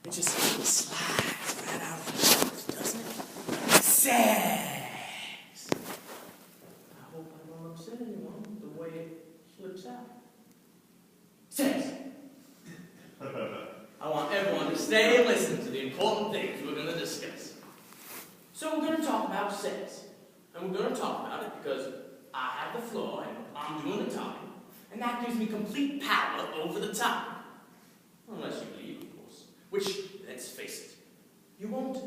It just slides right out of the mouth, doesn't it? Sex! I hope I don't upset anyone with the way it slips out. Sex! I want everyone to stay and listen to the important things we're going to discuss. So we're going to talk about sex. And we're going to talk about it because I have the floor and I'm doing the talking. And that gives me complete power over the topic. Unless you leave, of course. Which, let's face it, you won't.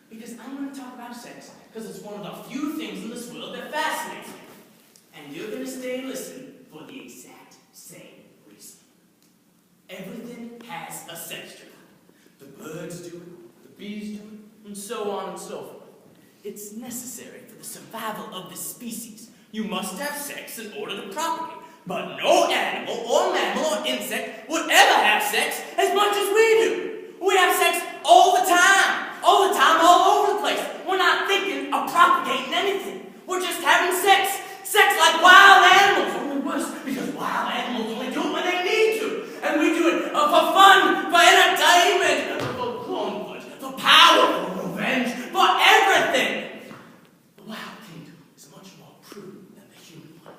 Because I'm going to talk about sex because it's one of the few things in this world that fascinates me. And you're going to stay and listen for the exact same reason. Everything has a sex drive. The birds do it, the bees do it, and so on and so forth. It's necessary for the survival of the species. You must have sex in order to propagate. But no animal or mammal or insect would ever have sex as much as we do. We have sex all the time, all over the place. We're not thinking of propagating anything. We're just having sex. Sex like wild animals, only worse, because wild animals only do it when they need to. And we do it for fun, for entertainment, for comfort, for power, for revenge, for everything. The wild kingdom is much more prudent than the human one.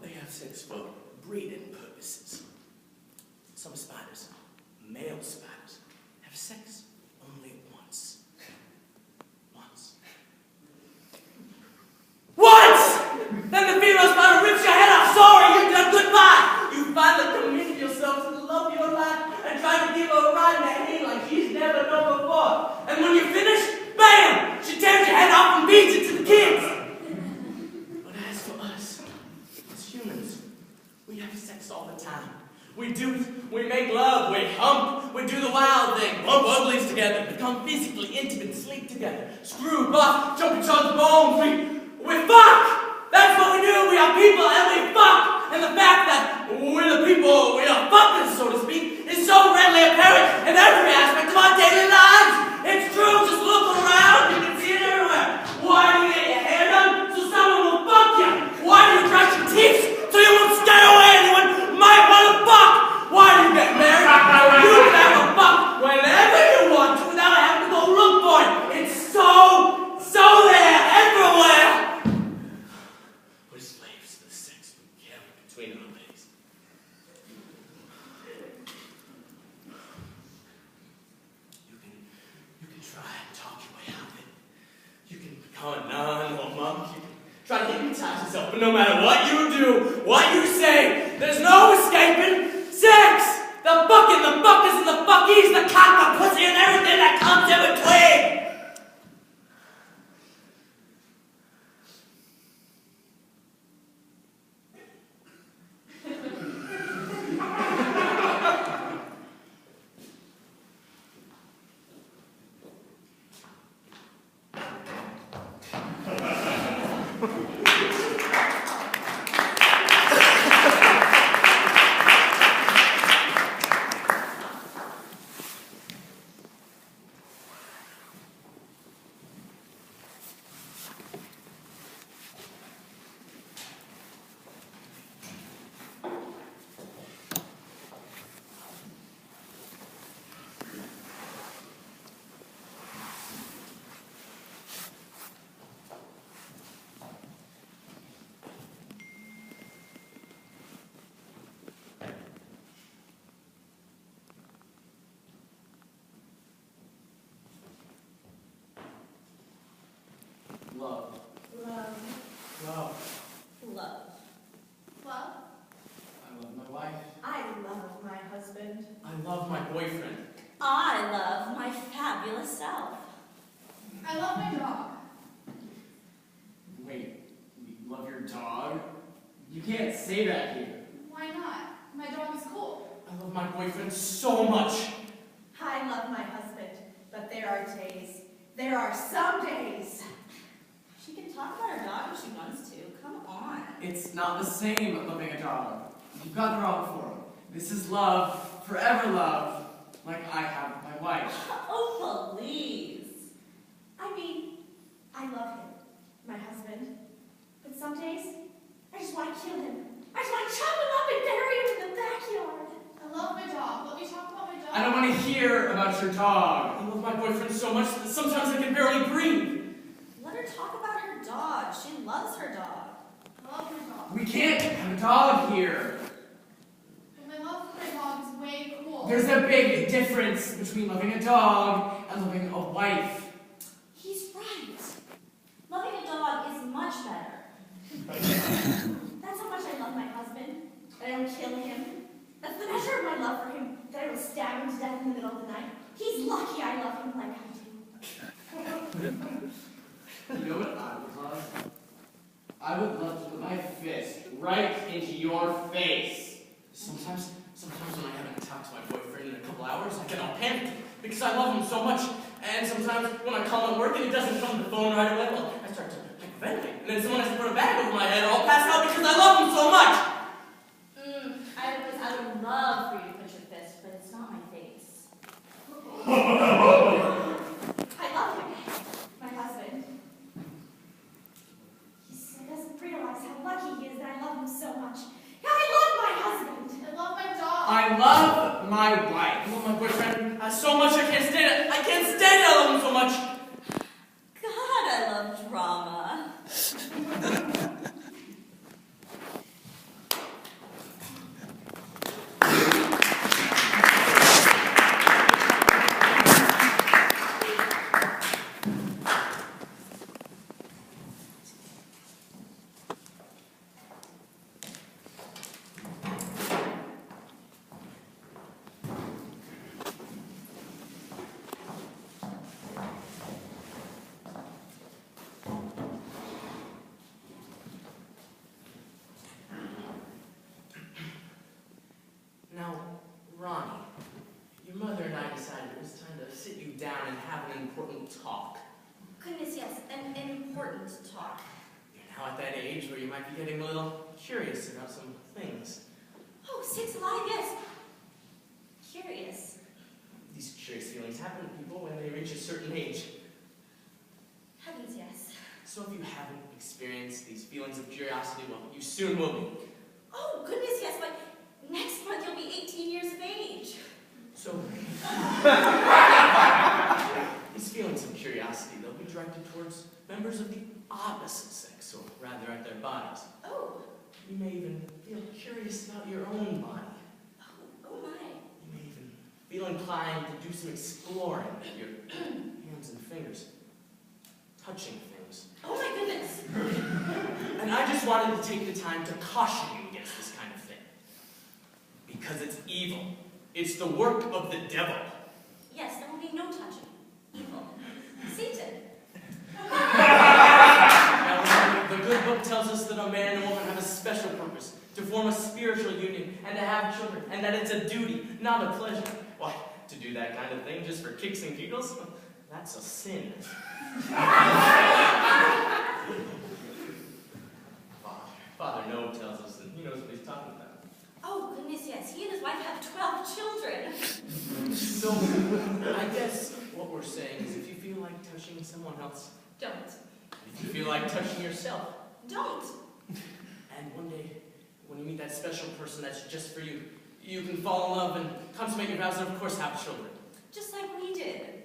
They have sex for breeding purposes. Some spiders, male spiders, have sex only once. Once! Then the female spider rips your head off. Sorry, you're done. Goodbye. You finally committed yourself to the love of your life and try to give her a ride in that hand like she's never known before. And when you're finished, bam! She tears your head off and beats it to the kids. But as for us, as humans, we have sex all the time. We do it, we make love, we hump, we do the wild thing, bump uglies together, become physically intimate, sleep together, screw, buff, jump each other's bones, we fuck! That's what we do, we are people and we fuck! And the fact that we're the people, we are fuckers, so to speak, is so readily apparent in every aspect of our daily lives! It's true, just look around, you can see it everywhere. Why do you get your hair done? So someone will fuck you! Why do you brush your teeth? So you won't scare away anyone who might want to fuck! Why do you get married? You can have a fuck whenever you want to without having to go look for it! It's so there, everywhere! We're slaves to the sex we carry between our legs. You can try and talk your way out of it. You can become a nun or a monk. You can try to hypnotize yourself, but no matter what you do, what you say, there's no escaping sex! The fucking, the fuckers and the fuckies, the cock, the pussy, and everything that comes in between! Love. Love. Love. Love. Love. I love my wife. I love my husband. I love my boyfriend. I love my fabulous self. I love my dog. Wait, you love your dog? You can't say that here. Why not? My dog is cool. I love my boyfriend so much. I love my husband, but there are days. There are some days. She can talk about her dog if she wants to. Come on. It's not the same loving a dog. You've got the wrong form. This is love, forever love, like I have with my wife. Oh, please. I mean, I love him, my husband. But some days, I just want to kill him. I just want to chop him up and bury him in the backyard. I love my dog. Let me talk about my dog. I don't want to hear about your dog. I love my boyfriend so much that sometimes I can barely breathe. Let her talk about her dog. She loves her dog. I love my dog. We can't have a dog here. But my love for my dog is way cool. There's a big difference between loving a dog and loving a wife. He's right. Loving a dog is much better. That's how much I love my husband. That I don't kill him. That's the measure of my love for him. That I don't stab him to death in the middle of the night. He's lucky I love him like I do. You know what I would love? I would love to put my fist right into your face. Sometimes when I haven't talked to my boyfriend in a couple hours, I get all panicked because I love him so much. And sometimes when I call him at work and he doesn't come to the phone right away, well, I start to hyperventilate. And then someone has to put a bag over my head or I'll pass out because I love him so much. I would love for you to put your fist, but it's not my face. I love him, my husband. He doesn't realize how lucky he is that I love him so much. I love my husband. I love my dog. I love my I wife. love my boyfriend so much I can't stand it. I can't stand it. I love him so much. God, I love drama. Now, Ronnie, your mother and I decided it was time to sit you down and have an important talk. Goodness, yes, an important talk. You're now at that age where you might be getting a little curious about some things. Oh, sakes alive, yes. Curious. These curious feelings happen to people when they reach a certain age. Heavens, yes. So if you haven't experienced these feelings of curiosity, well, you soon will be. Oh, goodness, yes, but next month you'll be 18 years of age. So, these feelings of curiosity, they'll be directed towards members of the opposite sex, or rather at their bodies. Oh. You may even feel curious about your own body. Oh my. You may even feel inclined to do some exploring with your hands and fingers, touching things. Oh my goodness. And I just wanted to take the time to caution you against this kind of thing. Because it's evil. It's the work of the devil. Yes, there will be no touching. Evil. Satan. Now, the good book tells us that a man and a woman have a special purpose, to form a spiritual union, and to have children, and that it's a duty, not a pleasure. Why, to do that kind of thing just for kicks and giggles? That's a sin. Father Noah tells us that he knows what he's talking about. Oh, goodness, yes. He and his wife have 12 children. So, I guess what we're saying is if you feel like touching someone else, Don't. if you feel like touching yourself, Don't. and one day, when you meet that special person that's just for you, you can fall in love and consummate your vows and of course have children. Just like we did.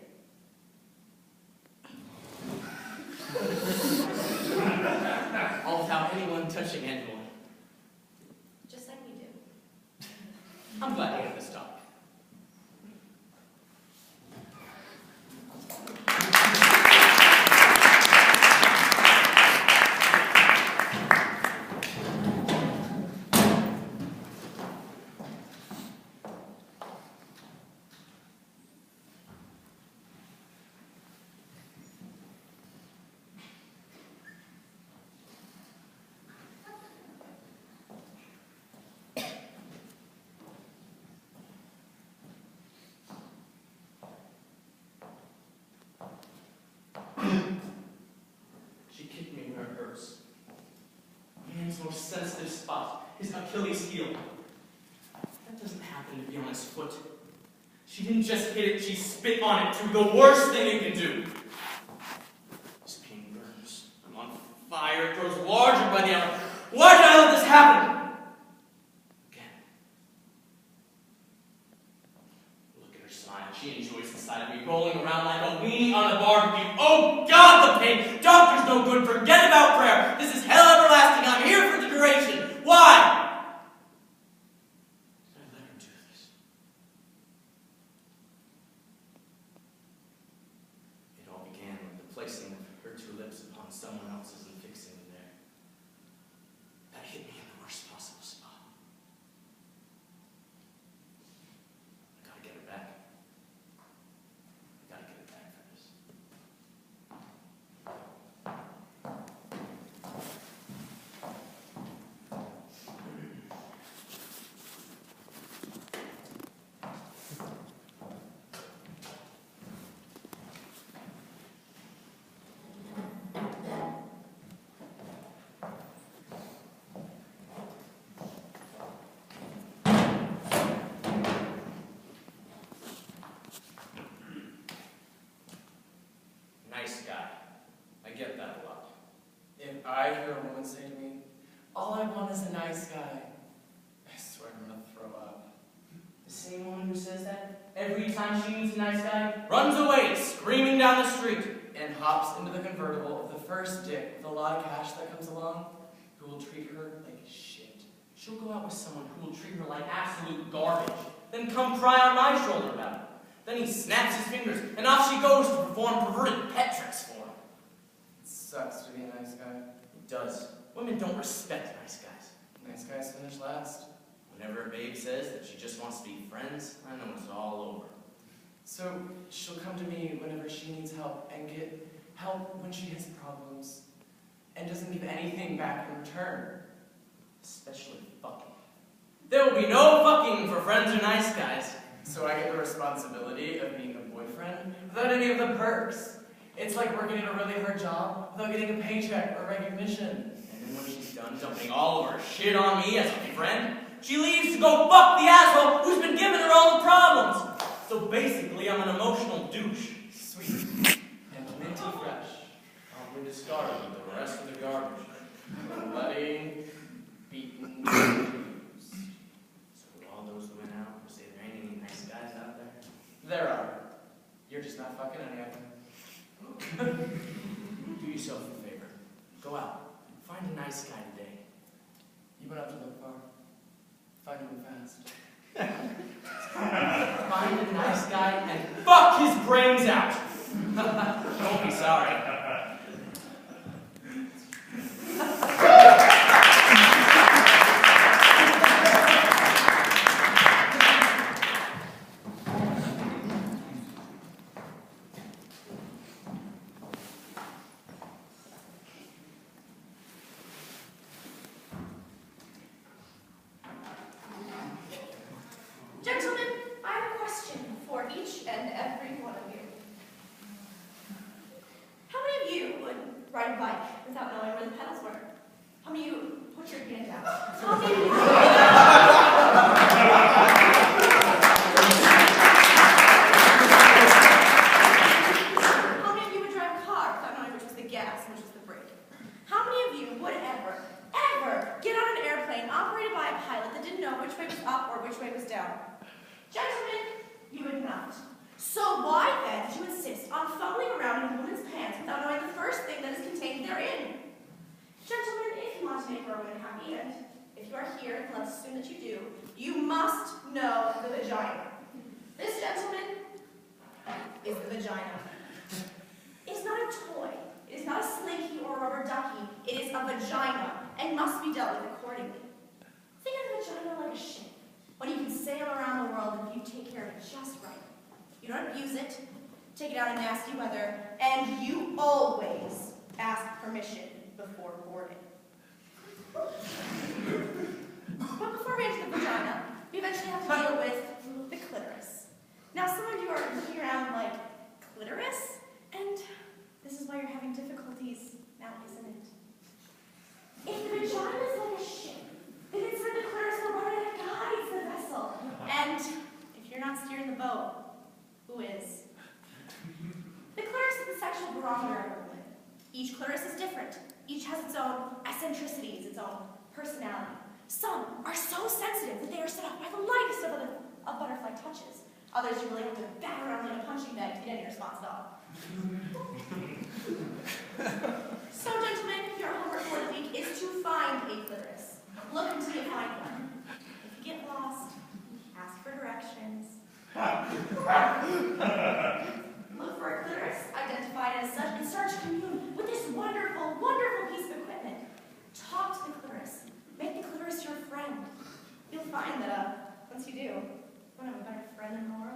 All without anyone touching anyone. Just like we do. I'm glad to get this talk. She kicked me where it hurts. Man's most sensitive spot, his Achilles heel. That doesn't happen to be on his foot. She didn't just hit it, she spit on it, to the worst thing you can do. This pain burns. I'm on fire. It grows larger by the hour. Why did I let this happen? Again. Look at her smile. She enjoys the sight beside me, rolling around like a weenie on a barbecue. Oh God, the pain! Doctor's no good. Forget about prayer. This is hell everlasting. I'm here for the duration. Why? Did I let her do this? It all began with the placing of her two lips upon someone else's and fixing them there. That hit me in the worst possible spot. I gotta get it back. I gotta get it back for this. Nice guy. I get that a lot. If I hear a woman say to me, all I want is a nice guy, I swear I'm gonna throw up. The same woman who says that every time she meets a nice guy runs away, screaming down the street. And hops into the convertible of the first dick with a lot of cash that comes along, who will treat her like shit. She'll go out with someone who will treat her like absolute garbage, then come cry on my shoulder about it. Then he snaps his fingers, and off she goes to perform perverted pet tricks for him. It sucks to be a nice guy. It does. Women don't respect nice guys. Nice guys finish last. Whenever a babe says that she just wants to be friends, I know it's all over. So she'll come to me whenever she needs help and get help when she has problems and doesn't give anything back in return. Especially fucking. There will be no fucking for friends or nice guys. So I get the responsibility of being a boyfriend without any of the perks. It's like working in a really hard job without getting a paycheck or recognition. And then when she's done dumping all of her shit on me as a friend, she leaves to go fuck the asshole who's been giving her all the problems. So basically, I'm an emotional douche. Sweet and minty fresh. I'll be discarded with the rest of the garbage. Bloody, beaten, bruised. So with all those women out who say there ain't any nice guys out there, There are. You're just not fucking any of them. do yourself a favor. Go out. Find a nice guy today. You won't have to look far. Find him fast. Find a nice guy and fuck his brains out. Don't be sorry. Gentlemen, I have a question for each and every one of you. How many of you would ride a bike without knowing where the pedals were? How many of you put your hand down? How many of you... How many of you would drive a car without knowing which was the gas and which was the brake? How many of you would ever get on an airplane operated by a pilot that didn't know which way was up or which way was down? Gentlemen, you would not. So why then did you insist on fumbling around in a woman's pants without knowing the first thing that is contained therein? Gentlemen, if you want to make a woman happy, and if you are here, let's assume that you do, you must know the vagina. This, gentleman, is the vagina. It is not a toy. It is not a slinky or a rubber ducky. It is a vagina and must be dealt with accordingly. Think of the vagina like a ship. When you can sail around the world if you take care of it just right. You don't abuse it, take it out in nasty weather, and you always ask permission before boarding. But before we enter the vagina, we eventually have to deal with the clitoris. Now, some of you are looking around like, clitoris? And this is why you're having difficulties now, isn't it? If the vagina is like a ship, then inside the clitoris the rudder that guides the vessel. And if you're not steering the boat, who is? The clitoris is the sexual barometer of a woman. Each clitoris is different. Each has its own eccentricities, its own personality. Some are so sensitive that they are set off by the lightest of butterfly touches. Others you really have to bat around like a punching bag to get any response at all. So, gentlemen, your homework for the week is to find a clitoris. Look until you find one. If you get lost, ask for directions. Look for a clitoris, identify it as such, and start to commune with this wonderful, wonderful piece of equipment. Talk to the clitoris. Make the clitoris your friend. You'll find that, once you do, you won't have a better friend in the world.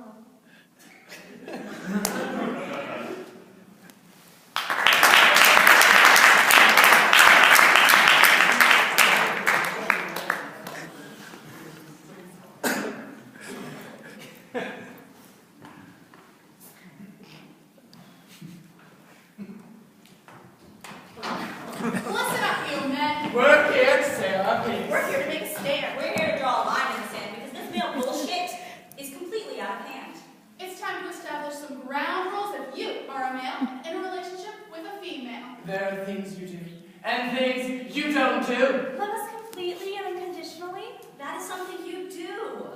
Listen up, you men. We're here to say our piece. We're here to make a stand. We're here to draw a line in the sand because this male bullshit is completely out of hand. It's time to establish some ground rules if you are a male in a relationship with a female. There are things you do and things you don't do. Love us completely and unconditionally. That is something you do.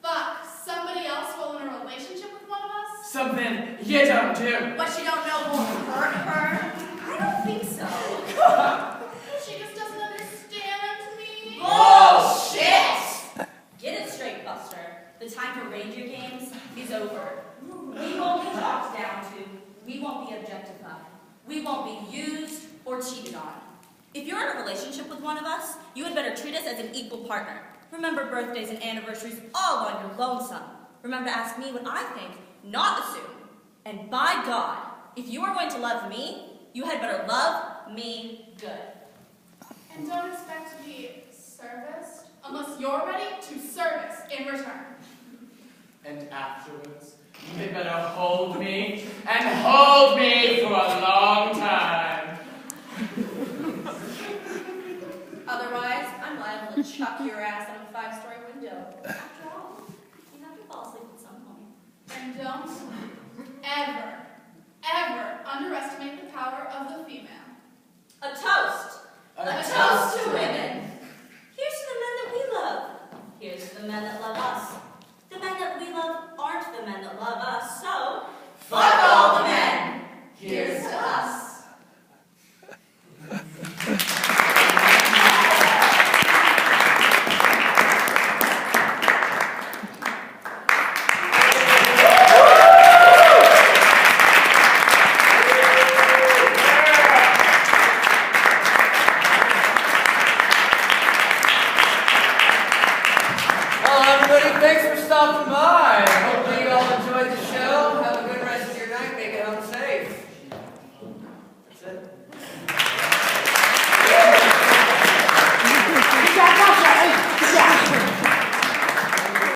Fuck somebody else while in a relationship with one of us? Something you don't do. What you don't know won't hurt her. I don't think so. She just doesn't understand me. Bullshit! Get it straight, Buster. The time for reindeer games is over. We won't be talked down to. We won't be objectified. We won't be used or cheated on. If you're in a relationship with one of us, you had better treat us as an equal partner. Remember birthdays and anniversaries all on your lonesome. Remember to ask me what I think, not assume. And by God, if you are going to love me, you had better love me good. And don't expect to be serviced unless you're ready to service in return. And afterwards, you had better hold me and hold me